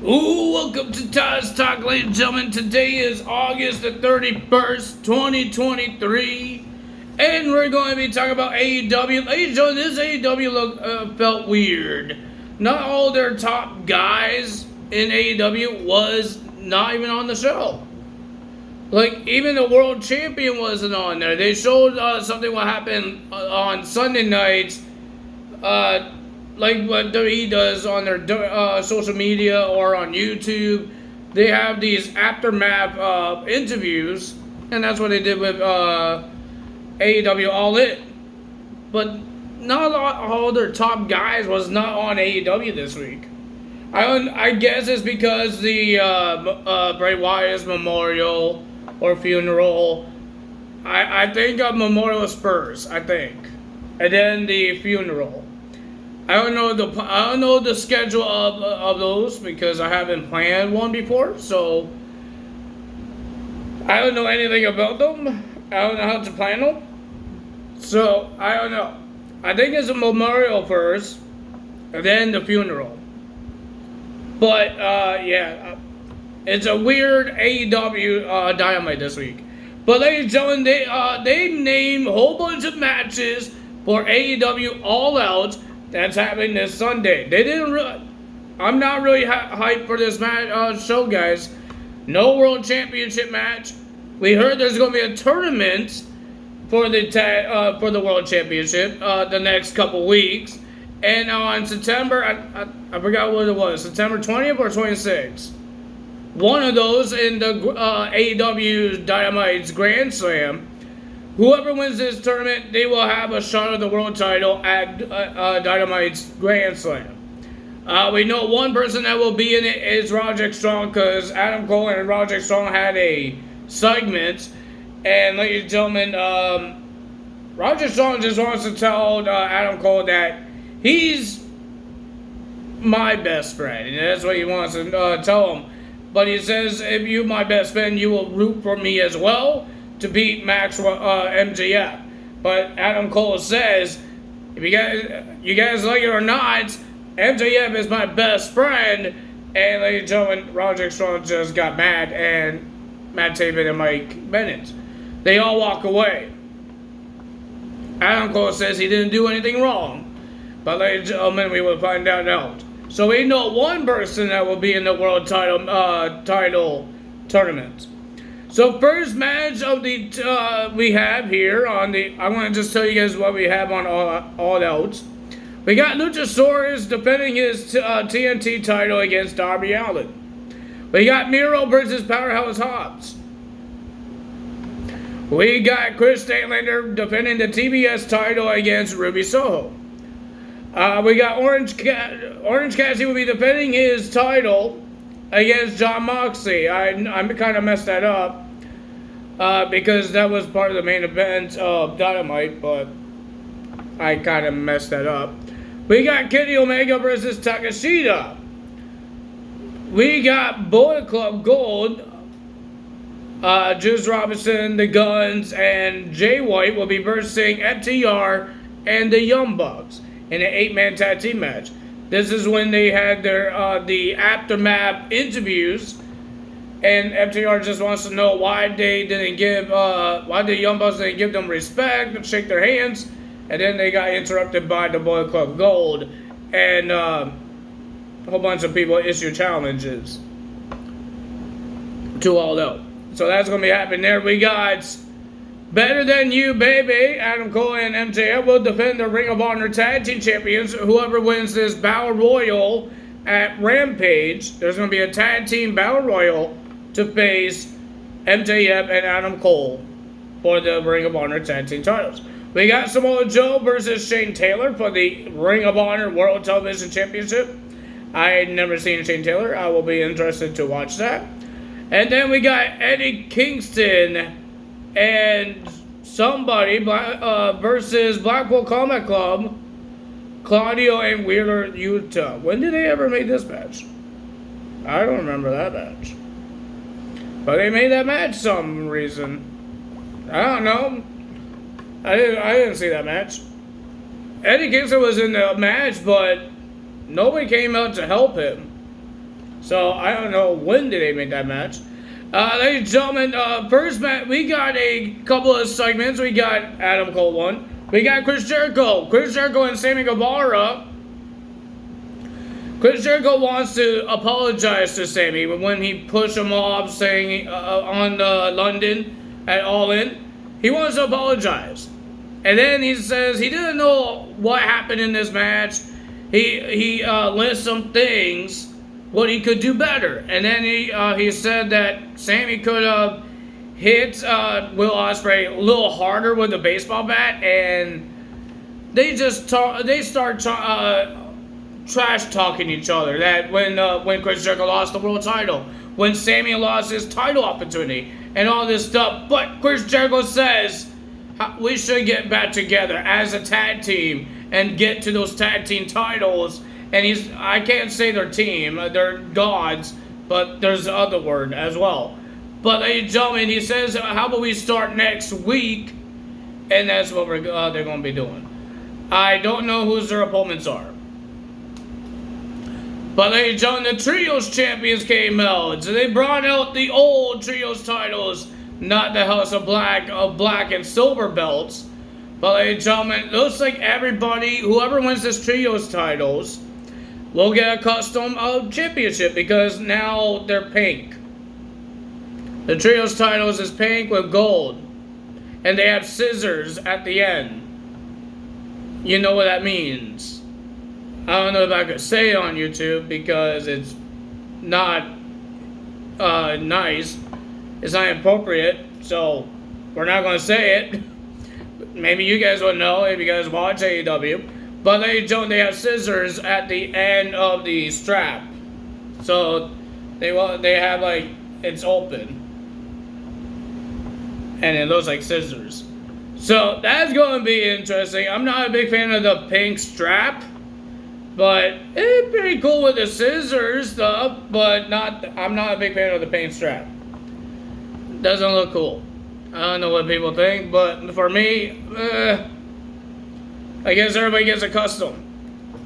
Ooh, welcome to Todd's Talk, ladies and gentlemen. Today is August the 31st, 2023, and we're going to be talking about AEW. Ladies and gentlemen, this AEW felt weird. Not all their top guys in AEW was not even on the show. Like, even the world champion wasn't on there. They showed something what happened on Sunday nights, like what WWE does on their social media or on YouTube. They have these aftermath interviews, and that's what they did with AEW All In. But not all their top guys was not on AEW this week. I guess it's because the Bray Wyatt's memorial or funeral. I think memorial is first, I think, and then the funeral. I don't know the schedule of those because I haven't planned one before, so I don't know anything about them. I don't know how to plan them, so I don't know. I think it's a memorial first, and then the funeral. But yeah, it's a weird AEW Dynamite this week. But ladies and gentlemen, they named a whole bunch of matches for AEW All Out that's happening this Sunday. They didn't really. I'm not really hyped for this show, guys. No World Championship match. We heard there's going to be a tournament for the World Championship the next couple weeks. And on September, I forgot what it was, September 20th or 26th. One of those in the AEW Dynamite's Grand Slam. Whoever wins this tournament, they will have a shot at the world title at Dynamite's Grand Slam. We know one person that will be in it is Roderick Strong because Adam Cole and Roderick Strong had a segment. And ladies and gentlemen, Roderick Strong just wants to tell Adam Cole that he's my best friend. And that's what he wants to tell him. But he says, if you're my best friend, you will root for me as well to beat MJF. But Adam Cole says, if you guys like it or not, MJF is my best friend. And ladies and gentlemen, Roderick Strong just got mad, and Matt Taven and Mike Bennett, they all walk away. Adam Cole says he didn't do anything wrong. But ladies and gentlemen, we will find that out. So we know one person that will be in the world title tournament. So first match of the we have here on the. I want to just tell you guys what we have on All Out. We got Luchasaurus defending his TNT title against Darby Allin. We got Miro versus Powerhouse Hobbs. We got Chris Statlander defending the TBS title against Ruby Soho. We got Orange Cassidy will be defending his title against Jon Moxley. I kind of messed that up because that was part of the main event of Dynamite, but I kind of messed that up. We got Kenny Omega versus Takeshita. We got Bullet Club Gold. Juice Robinson, the Guns, and Jay White will be versing FTR and the Young Bucks in an 8-man tag team match. This is when they had their the aftermath interviews, and FTR just wants to know why they didn't give why the Young Bucks didn't give them respect and shake their hands, and then they got interrupted by the Bullet Club Gold, and a whole bunch of people issue challenges to All Out. So that's going to be happening there. We got Better Than You, Baby. Adam Cole and MJF will defend the Ring of Honor Tag Team Champions. Whoever wins this Battle Royal at Rampage, there's going to be a Tag Team Battle Royal to face MJF and Adam Cole for the Ring of Honor Tag Team titles. We got Samoa Joe versus Shane Taylor for the Ring of Honor World Television Championship. I had never seen Shane Taylor. I will be interested to watch that. And then we got Eddie Kingston and somebody versus Blackpool Combat Club, Claudio and Wheeler Yuta. When did they ever make this match? I don't remember that match. But they made that match some reason. I don't know. I didn't see that match. Eddie Kingston was in the match, but nobody came out to help him. So I don't know when did they make that match. Ladies and gentlemen, first match, we got a couple of segments. We got Adam Cole one. We got Chris Jericho. Chris Jericho and Sammy Guevara. Chris Jericho wants to apologize to Sammy when he pushed him off saying on London at All In. He wants to apologize. And then he says he didn't know what happened in this match. He lists some things, what he could do better. And then he said that Sammy could have hit Will Ospreay a little harder with the baseball bat. And they start trash talking each other. That when Chris Jericho lost the world title, when Sammy lost his title opportunity, and all this stuff. But Chris Jericho says we should get back together as a tag team and get to those tag team titles. And I can't say their team, they're gods, but there's the other word as well. But ladies and gentlemen, he says, how about we start next week? And that's what they're going to be doing. I don't know who their opponents are. But ladies and gentlemen, the Trios champions came out. So they brought out the old Trios titles, not the House of black and silver belts. But ladies and gentlemen, it looks like everybody, whoever wins this Trios titles, will get a custom championship because now they're pink. The Trios titles is pink with gold. And they have scissors at the end. You know what that means. I don't know if I could say it on YouTube because it's not nice. It's not appropriate, so we're not going to say it. Maybe you guys would know if you guys watch AEW. But they have scissors at the end of the strap. So they have like, it's open. And it looks like scissors. So that's going to be interesting. I'm not a big fan of the pink strap. But it's pretty cool with the scissors stuff, but I'm not a big fan of the paint strap. Doesn't look cool. I don't know what people think, but for me, I guess everybody gets a custom.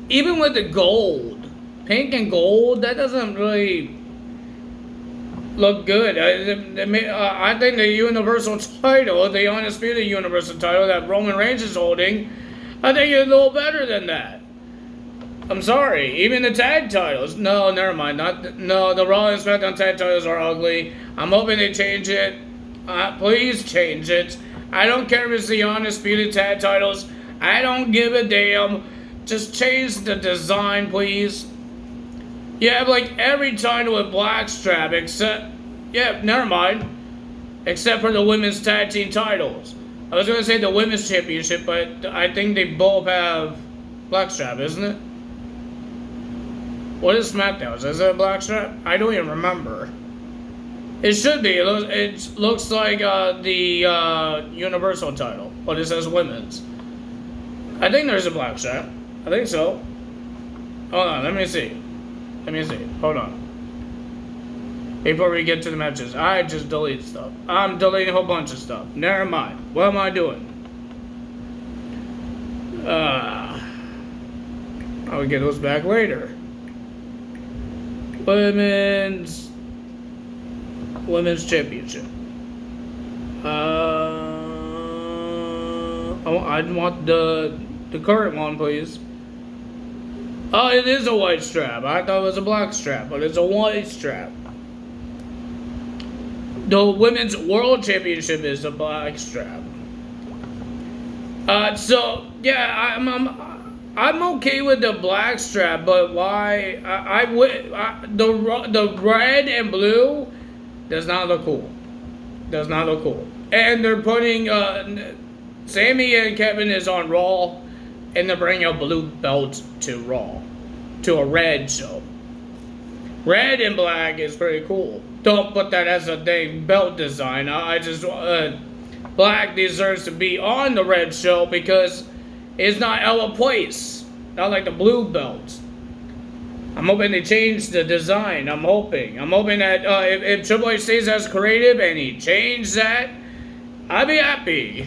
Even with the gold, pink and gold, that doesn't really look good. I think the Universal title, the Undisputed Universal title that Roman Reigns is holding, I think it's a little better than that. I'm sorry, even the tag titles. No, never mind. The Raw and SmackDown tag titles are ugly. I'm hoping they change it. Please change it. I don't care if it's the Undisputed tag titles. I don't give a damn. Just change the design, please. You have like every title with blackstrap except... Yeah, never mind. Except for the women's tag team titles. I was going to say the women's championship, but I think they both have blackstrap, isn't it? What is SmackDown? Is it a blackstrap? I don't even remember. It should be. It looks like the Universal title, but it says women's. I think there's a blackstrap. I think so. Hold on, let me see. Hold on. Before we get to the matches, I just deleted stuff. I'm deleting a whole bunch of stuff. Never mind. What am I doing? I'll get those back later. Women's championship. I want the current one, please. Oh, it is a white strap. I thought it was a black strap, but it's a white strap. The Women's World Championship is a black strap. So yeah, I'm okay with the black strap, but why? The red and blue does not look cool. Does not look cool. And they're putting Sammy and Kevin is on Raw, and they're bringing a blue belt to Raw, to a red show. Red and black is pretty cool. Don't put that as a dang belt design. I just black deserves to be on the red show because it's not out of place. Not like the blue belt. I'm hoping they change the design. I'm hoping that if Triple H stays as creative and he changed that, I'd be happy.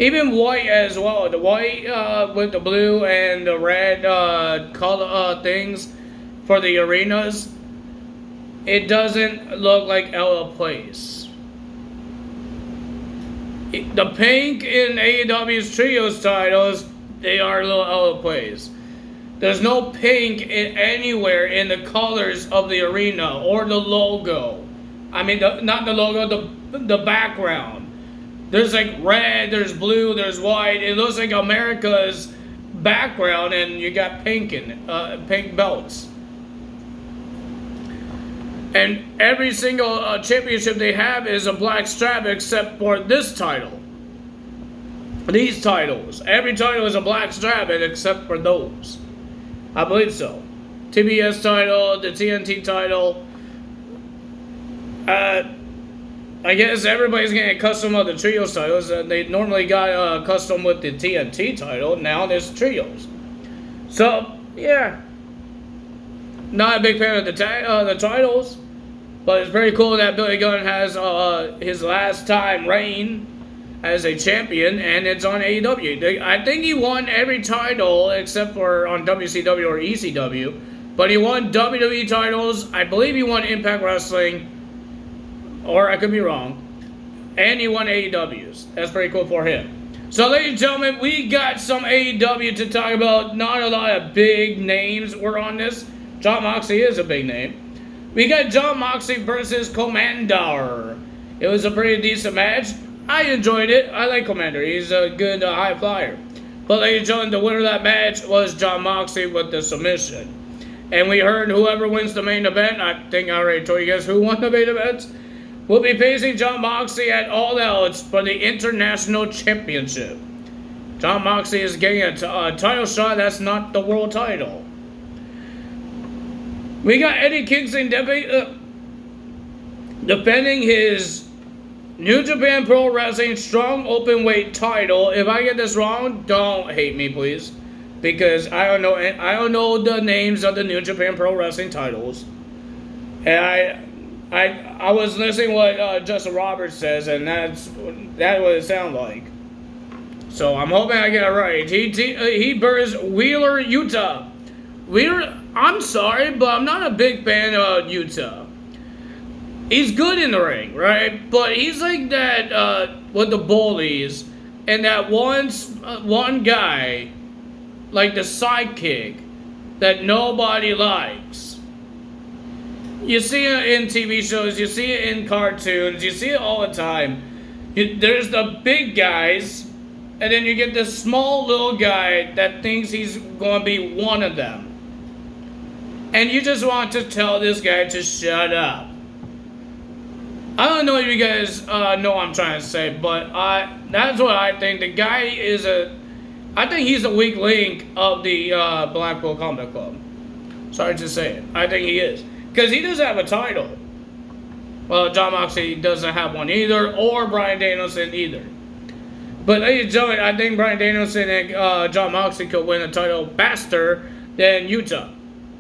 Even white as well. The white with the blue and the red color things. for the arenas, it doesn't look like LA Place. The pink in AEW's trios titles, they are little LA Place. There's no pink anywhere in the colors of the arena or the logo. I mean, not the logo, the background. There's like red, there's blue, there's white. It looks like America's background, and you got pink pink belts. And every single championship they have is a black strap except for this title. These titles. Every title is a black strap except for those. I believe so. TBS title, the TNT title. I guess everybody's getting custom of the trios titles. They normally got custom with the TNT title. Now there's trios. So, yeah. Not a big fan of the titles. But it's pretty cool that Billy Gunn has his last time reign as a champion, and it's on AEW. I think he won every title except for on WCW or ECW. But he won WWE titles. I believe he won Impact Wrestling. Or I could be wrong. And he won AEWs. That's pretty cool for him. So, ladies and gentlemen, we got some AEW to talk about. Not a lot of big names were on this. Jon Moxley is a big name. We got Jon Moxley versus Commander. It was a pretty decent match. I enjoyed it. I like Commander. He's a good high flyer. But, ladies and gentlemen, the winner of that match was Jon Moxley with the submission. And we heard whoever wins the main event, I think I already told you guys who won the main event, will be facing Jon Moxley at All Out for the International Championship. Jon Moxley is getting a title shot. That's not the world title. We got Eddie Kingston defending his New Japan Pro Wrestling Strong Openweight title. If I get this wrong, don't hate me, please, because I don't know the names of the New Japan Pro Wrestling titles. And I was listening to what Justin Roberts says, and that's what it sounded like. So I'm hoping I get it right. He burns Wheeler Yuta. Wheeler, I'm sorry, but I'm not a big fan of Yuta. He's good in the ring, right? But he's like that with the bullies, and that one guy, like the sidekick, that nobody likes. You see it in TV shows, you see it in cartoons, you see it all the time. There's the big guys, and then you get this small little guy that thinks he's going to be one of them. And you just want to tell this guy to shut up. I don't know if you guys know what I'm trying to say, but that's what I think. The guy is I think he's the weak link of the Blackpool Combat Club. Sorry to say it. I think he is. Because he doesn't have a title. Well, Jon Moxley doesn't have one either, or Bryan Danielson either. But ladies and gentlemen, I think Bryan Danielson and Jon Moxley could win a title faster than Yuta.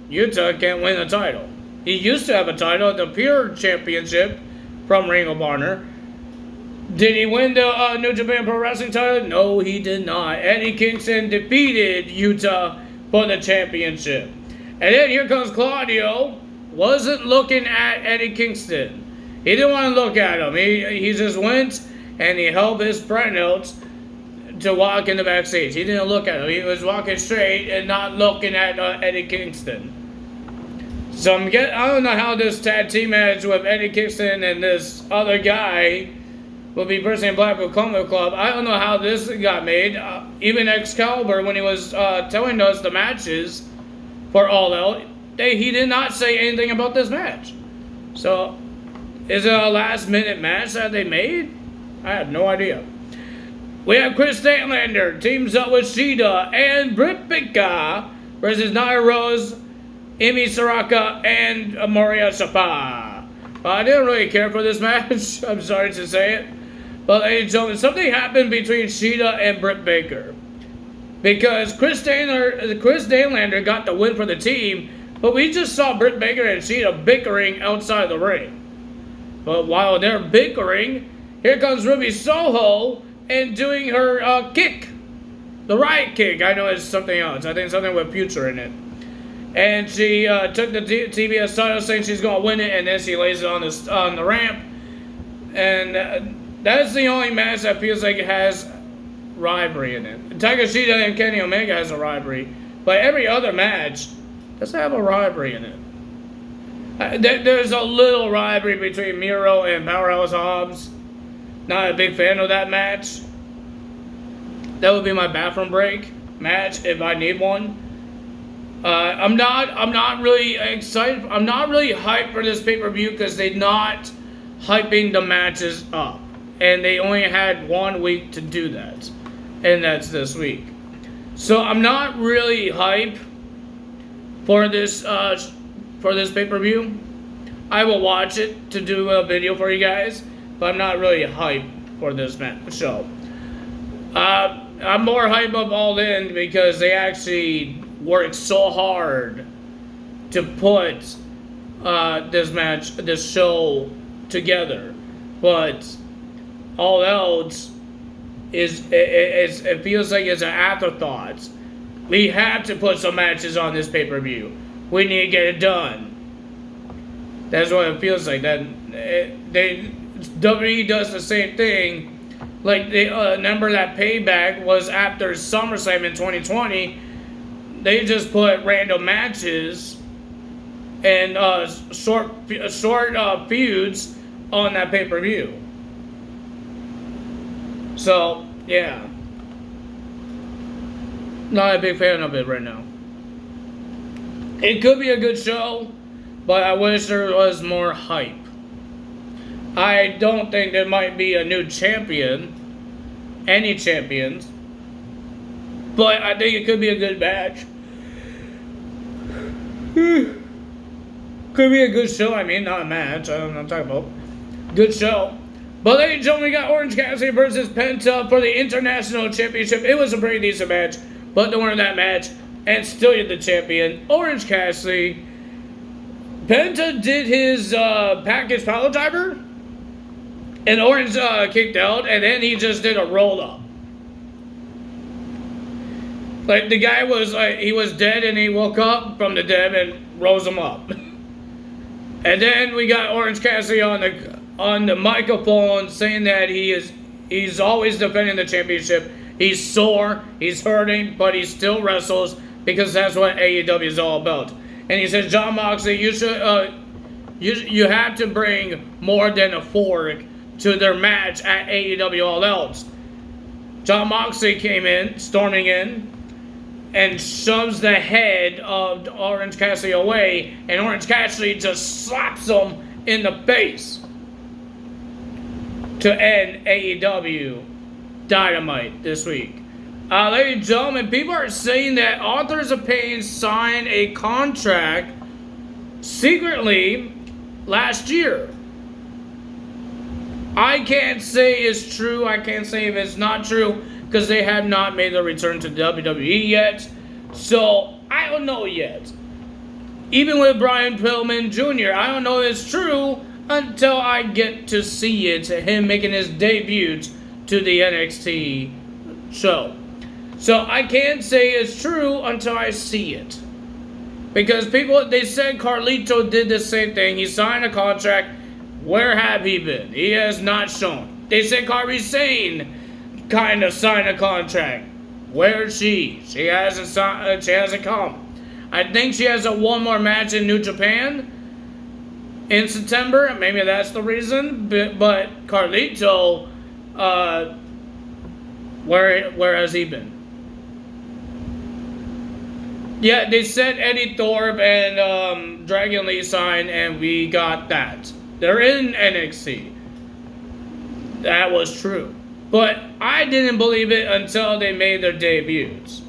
Yuta can't win a title. He used to have a title, the Pure Championship from Ring of Honor. Did he win the New Japan Pro Wrestling title? No, he did not. Eddie Kingston defeated Yuta for the championship. And then here comes Claudio. Wasn't looking at Eddie Kingston. He didn't want to look at him. He just went and he helped his friend out to walk in the backstage. He didn't look at him. He was walking straight and not looking at Eddie Kingston. So I don't know how this tag team match with Eddie Kingston and this other guy will be personally in Blackpool Combat Club. I don't know how this got made. Even Excalibur, when he was telling us the matches for All Out, he did not say anything about this match. So, is it a last minute match that they made? I have no idea. We have Chris Statlander teams up with Shida and Britt Baker versus Nia Rose, Emi Saraka, and Maria Shapa. I didn't really care for this match. I'm sorry to say it. But ladies and gentlemen, something happened between Shida and Britt Baker. Because Chris Statlander got the win for the team, but we just saw Britt Baker and Shida bickering outside the ring. But while they're bickering, here comes Ruby Soho and doing her kick. The riot kick. I know it's something else. I think something with Future in it. and she took the TBS title saying she's going to win it, and then she lays it on the ramp. And that's the only match that feels like it has rivalry in it. Tiger Shida and Kenny Omega has a rivalry, but every other match doesn't have a rivalry in it. There's a little rivalry between Miro and Powerhouse Hobbs. Not a big fan of that match. That would be my bathroom break match if I need one. I'm not really excited. I'm not really hyped for this pay-per-view because they're not hyping the matches up, and they only had 1 week to do that, and that's this week. So I'm not really hyped for this pay-per-view. I will watch it to do a video for you guys, but I'm not really hyped for this show. I'm more hyped up All In because they actually worked so hard to put this show together, but all else it feels like it's an afterthought. We have to put some matches on this pay-per-view. We need to get it done. That's what it feels like. WWE does the same thing. Like, they remember that Payback was after SummerSlam in 2020. They just put random matches and short feuds on that pay-per-view. So, yeah. Not a big fan of it right now. It could be a good show, but I wish there was more hype. I don't think there might be a new champion, any champions, but I think it could be a good match. Could be a good show, not a match. I don't know what I'm talking about. Good show. But ladies and gentlemen, we got Orange Cassidy versus Penta for the International Championship. It was a pretty decent match, but the winner of that match, and still the champion, Orange Cassidy. Penta did his package power driver, and Orange kicked out, and then he just did a roll-up. Like, the guy was he was dead, and he woke up from the dead and rose him up. And then we got Orange Cassidy on the microphone saying that he's always defending the championship. He's sore, he's hurting, but he still wrestles because that's what AEW is all about. And he says, Jon Moxley, you have to bring more than a fork to their match at AEW All Out. Jon Moxley came in, storming in, and shoves the head of Orange Cassidy away, and Orange Cassidy just slaps him in the face to end AEW Dynamite this week. Ladies and gentlemen, people are saying that Authors of Pain signed a contract secretly last year. I can't say it's true. I can't say if it's not true because they have not made their return to WWE yet. So, I don't know yet. Even with Brian Pillman Jr., I don't know if it's true until I get to see it, him making his debut to the NXT show. So, I can't say it's true until I see it. Because they said Carlito did the same thing. He signed a contract. Where have he been? He has not shown. They said Kairi Sane kind of signed a contract. Where is she? She hasn't come. I think she has one more match in New Japan in September. Maybe that's the reason. But Carlito, where has he been? Yeah, they said Eddie Thorpe and Dragon Lee signed, and we got that. They're in NXT. That was true. But I didn't believe it until they made their debuts.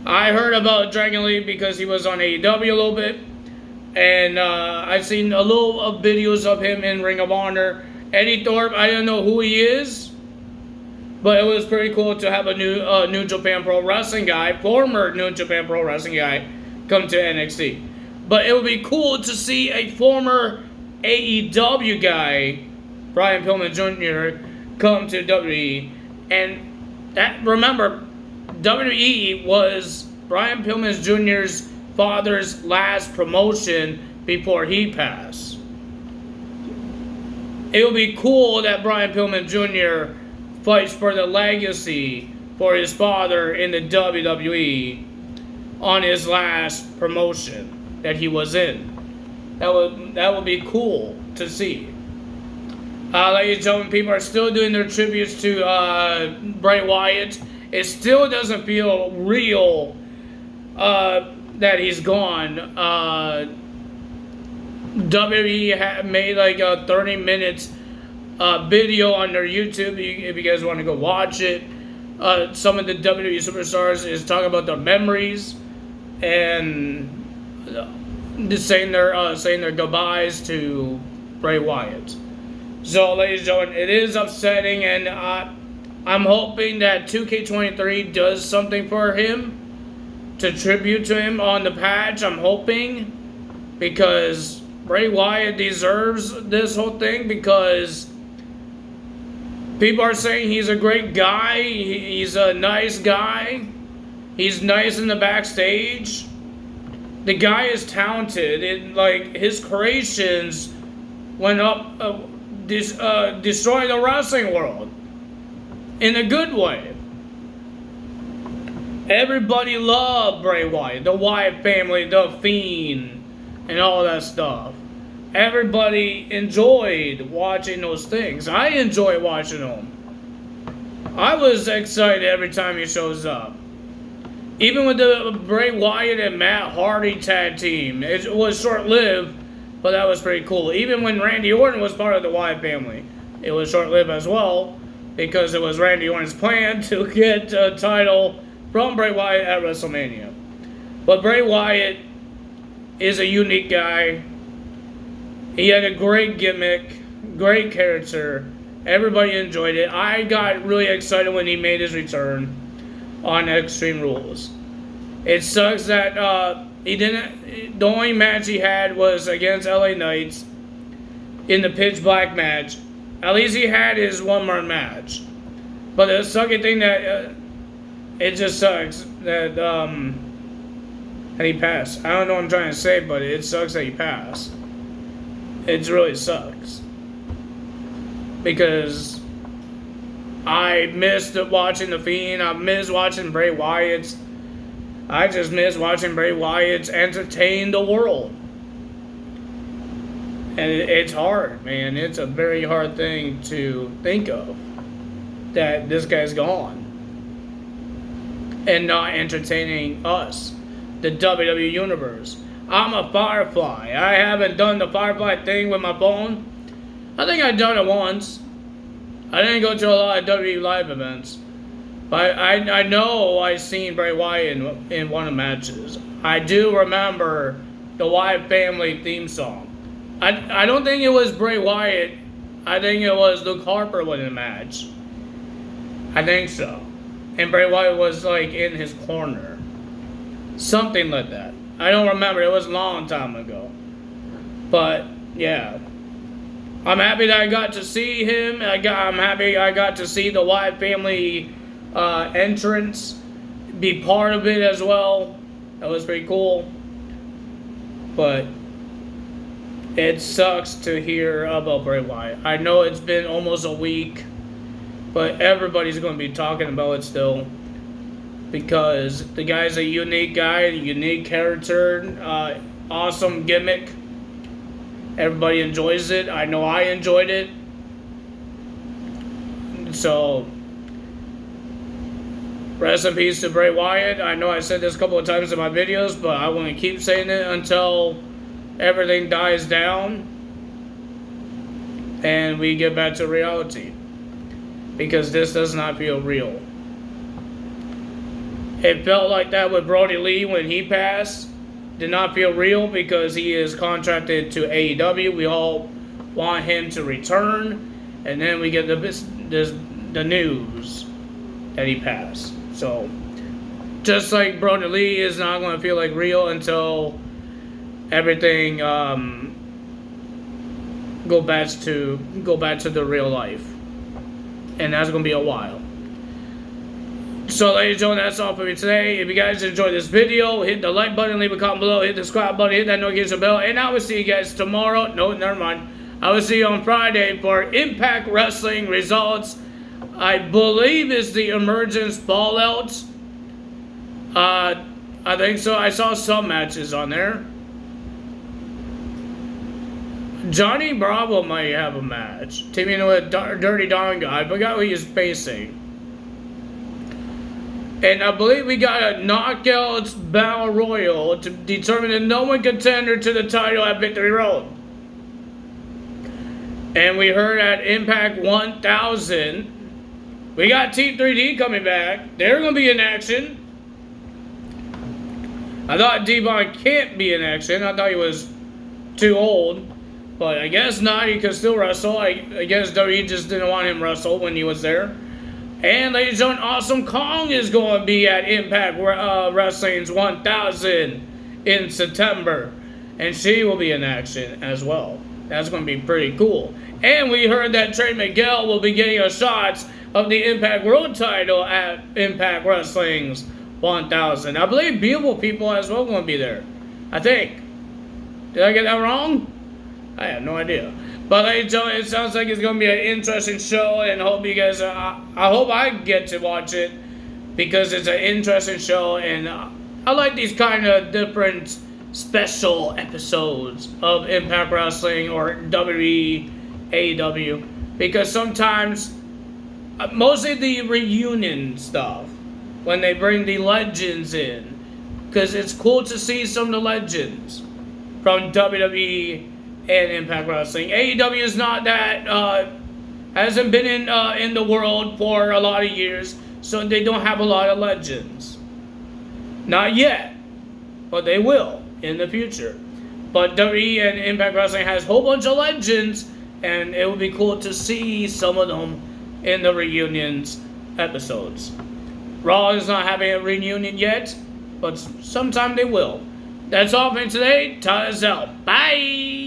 I heard about Dragon Lee because he was on AEW a little bit. And I've seen a little of videos of him in Ring of Honor. Eddie Thorpe, I don't know who he is. But it was pretty cool to have a New Japan Pro Wrestling guy, former New Japan Pro Wrestling guy, come to NXT. But it would be cool to see a former AEW guy, Brian Pillman Jr., come to WWE. And remember, WWE was Brian Pillman Jr.'s father's last promotion before he passed. It would be cool that Brian Pillman Jr. fights for the legacy for his father in the WWE on his last promotion that he was in. That would be cool to see. Ladies and gentlemen, people are still doing their tributes to Bray Wyatt. It still doesn't feel real that he's gone. WWE made like a 30 minutes video on their YouTube if you guys want to go watch it. Some of the WWE superstars is talking about their memories and just saying their goodbyes to Bray Wyatt. So, ladies and gentlemen, it is upsetting, and I'm hoping that 2K23 does something for him to tribute to him on the patch. I'm hoping, because Bray Wyatt deserves this whole thing, because people are saying he's a great guy, he's a nice guy, he's nice in the backstage. The guy is talented, and like his creations went up, destroying the wrestling world in a good way. Everybody loved Bray Wyatt, the Wyatt family, the Fiend, and all that stuff. Everybody enjoyed watching those things. I enjoy watching them. I was excited every time he shows up. Even with the Bray Wyatt and Matt Hardy tag team, it was short-lived, but that was pretty cool. Even when Randy Orton was part of the Wyatt family, it was short-lived as well, because it was Randy Orton's plan to get a title from Bray Wyatt at WrestleMania. But Bray Wyatt is a unique guy. He had a great gimmick, great character. Everybody enjoyed it. I got really excited when he made his return on Extreme Rules. It sucks that he didn't. The only match he had was against LA Knights in the Pitch Black match. At least he had his one more match. But the sucky thing that it just sucks that he passed. I don't know what I'm trying to say, but it sucks that he passed. It really sucks, because I missed watching The Fiend. I missed watching Bray Wyatt. I just miss watching Bray Wyatt entertain the world. And it's hard, man. It's a very hard thing to think of, that this guy's gone and not entertaining us, the WWE Universe. I'm a Firefly. I haven't done the Firefly thing with my phone. I think I've done it once. I didn't go to a lot of WWE live events. But I know I've seen Bray Wyatt in one of the matches. I do remember the Wyatt family theme song. I don't think it was Bray Wyatt. I think it was Luke Harper winning the match. I think so. And Bray Wyatt was like in his corner. Something like that. I don't remember. It was a long time ago. But, yeah. I'm happy that I got to see him. I'm happy I got to see the Wyatt family entrance. Be part of it as well. That was pretty cool. But it sucks to hear about Bray Wyatt. I know it's been almost a week, but everybody's going to be talking about it still, because the guy's a unique guy, a unique character, awesome gimmick. Everybody enjoys it. I know I enjoyed it. So, rest in peace to Bray Wyatt. I know I said this a couple of times in my videos, but I want to keep saying it until everything dies down and we get back to reality, because this does not feel real. It felt like that with Brody Lee when he passed. Did not feel real, because he is contracted to AEW. We all want him to return, and then we get the news that he passed. So, just like Brody Lee is not going to feel like real until everything go back to the real life, and that's going to be a while. So, ladies and gentlemen, that's all for me today. If you guys enjoyed this video, hit the like button, leave a comment below, hit the subscribe button, hit that notification bell, and I will see you guys tomorrow. No, never mind. I will see you on Friday for Impact Wrestling Results. I believe it's the Emergence Fallout. I think so. I saw some matches on there. Johnny Bravo might have a match. Teaming with Dirty Don guy. I forgot who he's facing. And I believe we got a Knockouts Battle Royal to determine the number one contender to the title at Victory Road. And we heard at Impact 1000, we got Team 3D coming back. They're going to be in action. I thought Devon can't be in action. I thought he was too old. But I guess not. He could still wrestle. I guess WWE just didn't want him to wrestle when he was there. And ladies and gentlemen, Awesome Kong is going to be at Impact Wrestling's 1000 in September. And she will be in action as well. That's going to be pretty cool. And we heard that Trey Miguel will be getting a shot of the Impact World title at Impact Wrestling's 1000. I believe Beautiful People as well going to be there. I think. Did I get that wrong? I have no idea. But ladies and gentlemen, it sounds like it's going to be an interesting show, and I hope you guys, I hope I get to watch it, because it's an interesting show, and I like these kind of different special episodes of Impact Wrestling or WWE, AEW, because sometimes, mostly the reunion stuff, when they bring the legends in, because it's cool to see some of the legends from WWE and Impact Wrestling. AEW is not that, hasn't been in the world for a lot of years, so they don't have a lot of legends. Not yet, but they will in the future. But WWE and Impact Wrestling has a whole bunch of legends, and it would be cool to see some of them in the reunions episodes. Raw is not having a reunion yet, but sometime they will. That's all for today. Taz out. Bye!